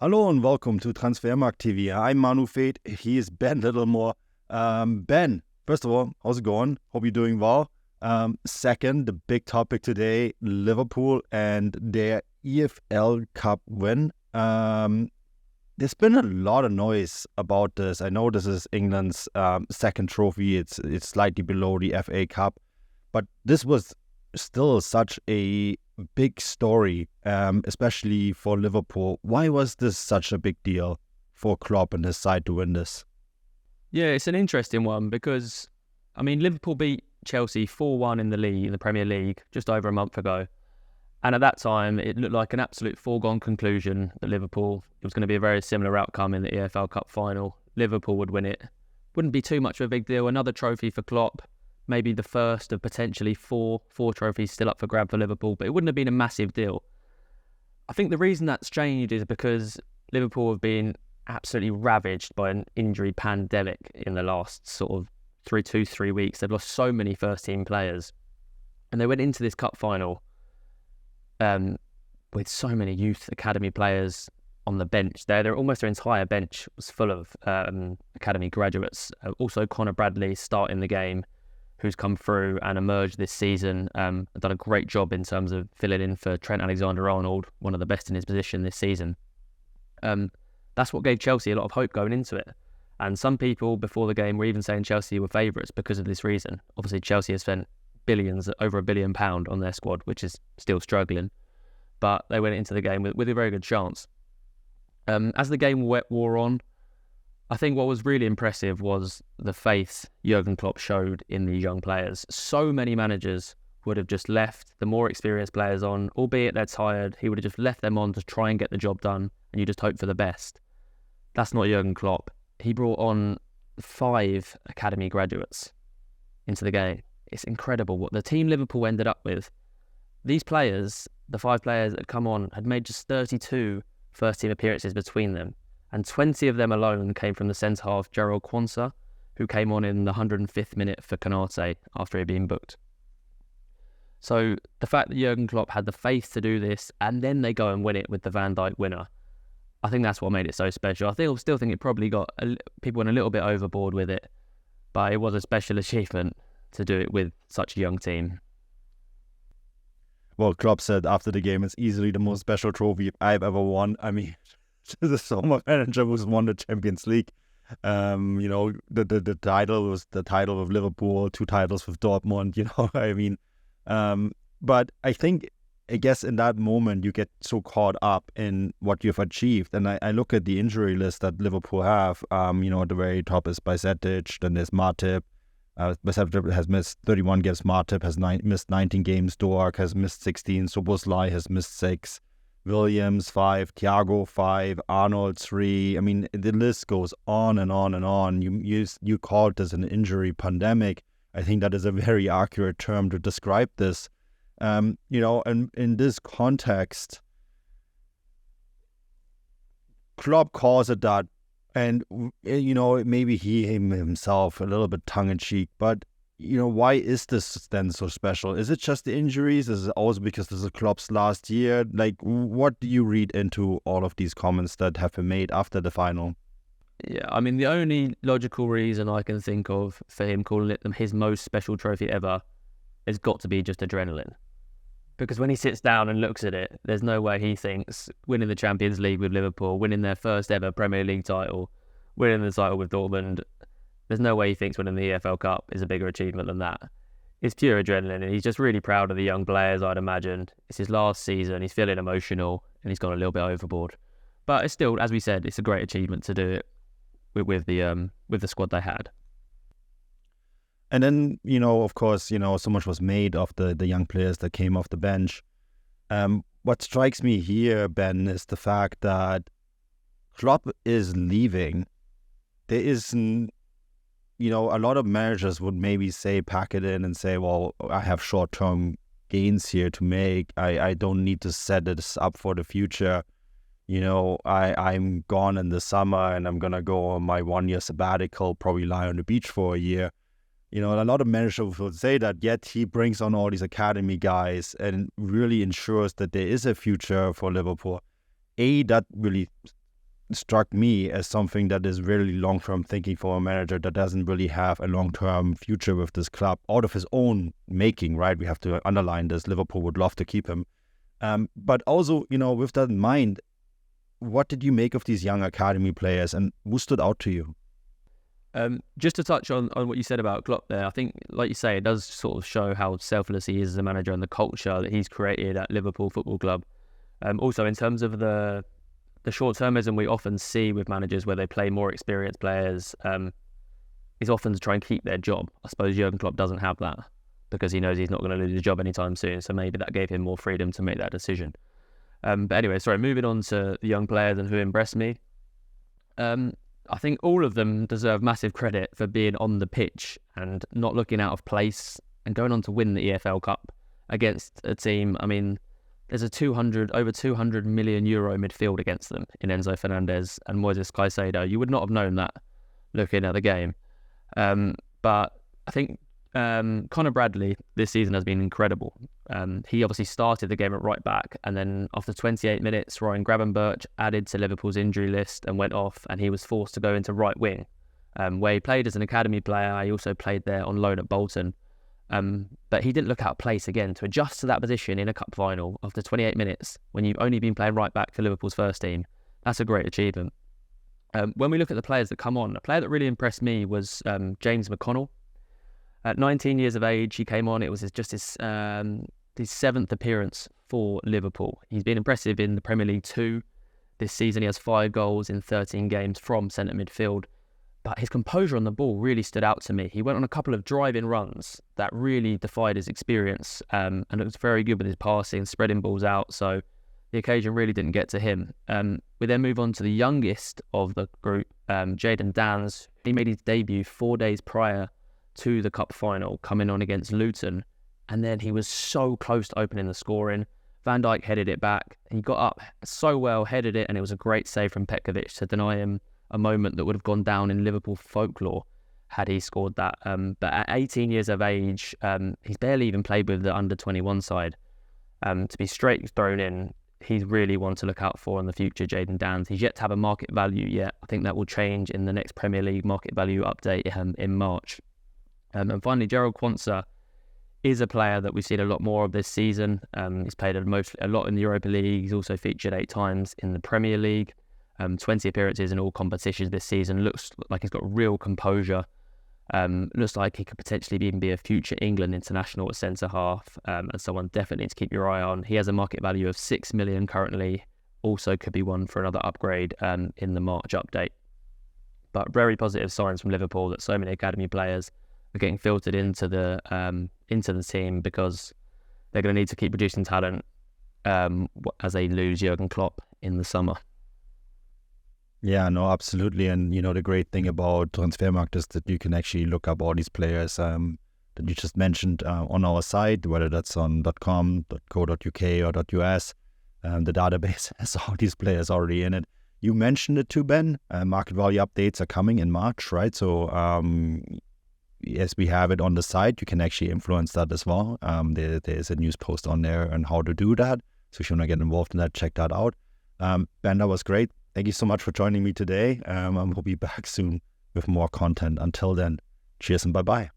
Hello and welcome to Transfermarkt TV. I'm Manu. He is Ben Littlemore. Ben, first of all, how's it going? Hope you're doing well. Second, the big topic today, Liverpool and their EFL Cup win. There's been a lot of noise about this. I know this is England's second trophy. It's slightly below the FA Cup, but this was still such a big story, especially for Liverpool. Why was this such a big deal for Klopp and his side to win this? Yeah, it's an interesting one because, Liverpool beat Chelsea 4-1 in the Premier League, just over a month ago. And at that time, it looked like an absolute foregone conclusion that it was going to be a very similar outcome in the EFL Cup final. Liverpool would win it. Wouldn't be too much of a big deal. Another trophy for Klopp. Maybe the first of potentially four trophies still up for grab for Liverpool, but it wouldn't have been a massive deal. I think the reason that's changed is because Liverpool have been absolutely ravaged by an injury pandemic in the last sort of 3 weeks. They've lost so many first-team players. And they went into this cup final with so many youth academy players on the bench. Their entire bench was full of academy graduates. Also, Conor Bradley starting the game, who's come through and emerged this season, done a great job in terms of filling in for Trent Alexander-Arnold, one of the best in his position this season. That's what gave Chelsea a lot of hope going into it. And some people before the game were even saying Chelsea were favourites because of this reason. Obviously, Chelsea has spent over £1 billion on their squad, which is still struggling. But they went into the game with a very good chance. As the game wore on, I think what was really impressive was the faith Jurgen Klopp showed in these young players. So many managers would have just left the more experienced players on, albeit they're tired. He would have just left them on to try and get the job done, and you just hope for the best. That's not Jurgen Klopp. He brought on 5 academy graduates into the game. It's incredible what the team Liverpool ended up with. These players, the 5 players that come on, had made just 32 first-team appearances between them. And 20 of them alone came from the centre-half Jarrell Quansah, who came on in the 105th minute for Konate after he had been booked. So the fact that Jurgen Klopp had the faith to do this, and then they go and win it with the Van Dijk winner, I think that's what made it so special. I still think it probably got people went a little bit overboard with it, but it was a special achievement to do it with such a young team. Well, Klopp said after the game, it's easily the most special trophy I've ever won. This is former manager who's won the Champions League. The title was the title of Liverpool, 2 titles with Dortmund, But I guess in that moment, you get so caught up in what you've achieved. And I look at the injury list that Liverpool have. At the very top is Bajcetic, then there's Matip. Bajcetic has missed 31 games, Matip has missed 19 games, Dork has missed 16, Szoboszlai has missed 6. Williams 5, Thiago 5, Arnold 3. The list goes on and on and on. You called this an injury pandemic. I think that is a very accurate term to describe this. And in this context, Klopp calls it that, and maybe he himself a little bit tongue in cheek, but. Why is this then so special? Is it just the injuries? Is it also because this is Klopp's last year? What do you read into all of these comments that have been made after the final? Yeah, the only logical reason I can think of for him calling it his most special trophy ever has got to be just adrenaline. Because when he sits down and looks at it, there's no way he thinks winning the Champions League with Liverpool, winning their first ever Premier League title, winning the title with Dortmund, there's no way he thinks winning the EFL Cup is a bigger achievement than that. It's pure adrenaline, and he's just really proud of the young players, I'd imagine. It's his last season, he's feeling emotional, and he's gone a little bit overboard. But it's still, as we said, it's a great achievement to do it with the squad they had. And then, of course, so much was made of the young players that came off the bench. What strikes me here, Ben, is the fact that Klopp is leaving. There is... a lot of managers would maybe pack it in and say, well, I have short-term gains here to make. I don't need to set this up for the future. I'm gone in the summer and I'm going to go on my 1-year sabbatical, probably lie on the beach for a year. A lot of managers would say that, yet he brings on all these academy guys and really ensures that there is a future for Liverpool. That really struck me as something that is really long-term thinking for a manager that doesn't really have a long-term future with this club out of his own making, right? We have to underline this. Liverpool would love to keep him. But also, with that in mind, what did you make of these young academy players and who stood out to you? Just to touch on what you said about Klopp there, I think, like you say, it does sort of show how selfless he is as a manager and the culture that he's created at Liverpool Football Club. Also, in terms of the short-termism we often see with managers where they play more experienced players, is often to try and keep their job. I suppose Jurgen Klopp doesn't have that because he knows he's not going to lose his job anytime soon, so maybe that gave him more freedom to make that decision. But anyway, moving on to the young players and who impressed me. I think all of them deserve massive credit for being on the pitch and not looking out of place and going on to win the EFL Cup against a team. I mean, there's over 200 million euro midfield against them in Enzo Fernandez and Moises Caicedo. You would not have known that looking at the game. But I think Conor Bradley this season has been incredible. He obviously started the game at right back, and then after 28 minutes, Ryan Gravenberch added to Liverpool's injury list and went off, and he was forced to go into right wing, where he played as an academy player. He also played there on loan at Bolton. But he didn't look out of place again to adjust to that position in a cup final after 28 minutes when you've only been playing right back for Liverpool's first team. That's a great achievement. When we look at the players that come on, a player that really impressed me was James McConnell. At 19 years of age, he came on. It was his seventh appearance for Liverpool. He's been impressive in the Premier League too. This season, he has 5 goals in 13 games from centre midfield. But his composure on the ball really stood out to me. He went on a couple of drive-in runs that really defied his experience, and it was very good with his passing, spreading balls out, so the occasion really didn't get to him. We then move on to the youngest of the group, Jayden Danns. He made his debut 4 days prior to the cup final, coming on against Luton, and then he was so close to opening the scoring. Van Dijk headed it back. He got up so well, headed it, and it was a great save from Petkovic to deny him a moment that would have gone down in Liverpool folklore had he scored that. But at 18 years of age, he's barely even played with the under-21 side. To be straight thrown in, he's really one to look out for in the future, Jayden Danns. He's yet to have a market value yet. I think that will change in the next Premier League market value update in March. And finally, Gerald Quansah is a player that we've seen a lot more of this season. He's played a lot in the Europa League. He's also featured 8 times in the Premier League. 20 appearances in all competitions this season. Looks like he's got real composure. Looks like he could potentially even be a future England international at centre-half, and someone definitely to keep your eye on. He has a market value of 6 million currently. Also could be one for another upgrade in the March update. But very positive signs from Liverpool that so many academy players are getting filtered into the team because they're going to need to keep producing talent as they lose Jurgen Klopp in the summer. Yeah, no, absolutely. And, the great thing about Transfermarkt is that you can actually look up all these players that you just mentioned on our site, whether that's on .com, .co.uk or .us. The database has all these players already in it. You mentioned it too, Ben. Market value updates are coming in March, right? So, as we have it on the site, you can actually influence that as well. There is a news post on there on how to do that. So if you want to get involved in that, check that out. Ben, that was great. Thank you so much for joining me today. We'll be back soon with more content. Until then, cheers and bye-bye.